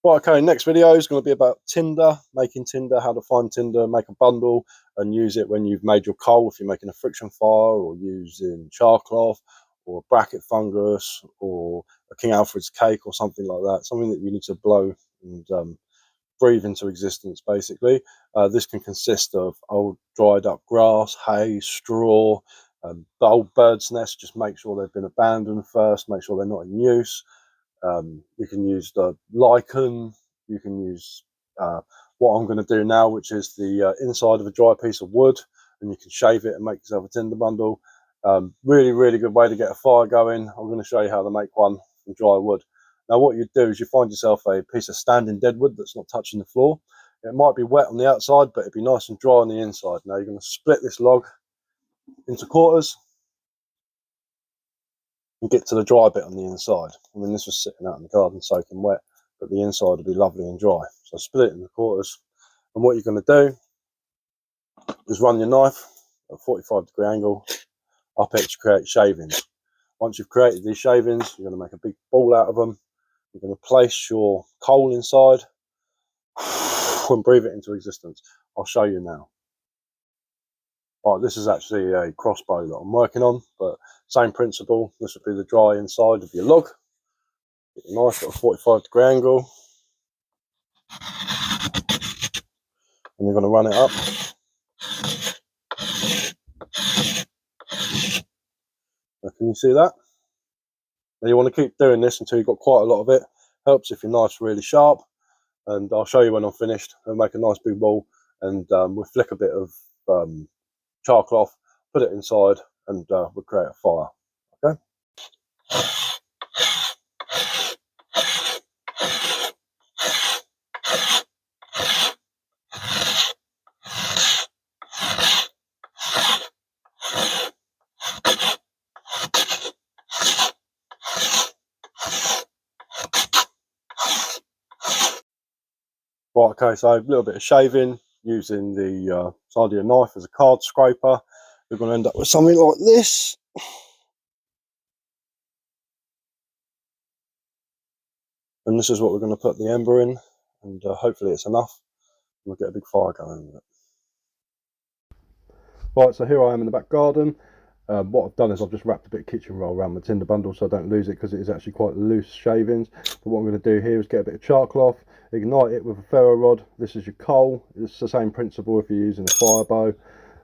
Right, okay, next video is going to be about Tinder, making Tinder, how to find Tinder, make a bundle and use it when you've made your coal, if you're making a friction fire or using charcloth or a bracket fungus or a King Alfred's cake or something like that, something that you need to blow and breathe into existence, basically. This can consist of old dried up grass, hay, straw, the old bird's nest. Just make sure they've been abandoned first, make sure they're not in use. You can use the lichen, you can use what I'm going to do now, which is the inside of a dry piece of wood, and you can shave it and make yourself a tinder bundle. Really good way to get a fire going. I'm going to show you how to make one from dry wood. Now what you do is you find yourself a piece of standing deadwood that's not touching the floor. It might be wet on the outside, but it'd be nice and dry on the inside. Now you're going to split this log into quarters and get to the dry bit on the inside. I mean, this was sitting out in the garden soaking wet, but the inside will be lovely and dry. So split it into quarters, and what you're going to do is run your knife at a 45-degree angle up it to create shavings. Once you've created these shavings, you're going to make a big ball out of them. You're going to place your coal inside and breathe it into existence. I'll show you now. Right, this is actually a crossbow that I'm working on, but same principle. This would be the dry inside of your log. Get your knife at a 45-degree angle, and you're going to run it up. Now, can you see that? Now you want to keep doing this until you've got quite a lot of it. Helps if your knife's really sharp, and I'll show you when I'm finished. I'll make a nice big ball, and we'll flick a bit of charcloth, put it inside, and we'll create a fire. Okay. Right, okay, so a little bit of shaving using the side of your knife as a card scraper. You're going to end up with something like this. And this is what we're going to put the ember in, and hopefully it's enough. We'll get a big fire going with it. Right, so here I am in the back garden. What I've done is I've just wrapped a bit of kitchen roll around my tinder bundle so I don't lose it, because it is actually quite loose shavings. But what I'm going to do here is get a bit of charcloth, ignite it with a ferro rod. This is your coal. It's the same principle if you're using a fire bow,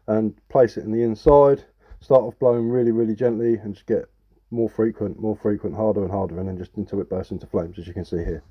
and place it in the inside. Start off blowing really gently and just get more frequent, harder and harder, and then just until it bursts into flames, as you can see here.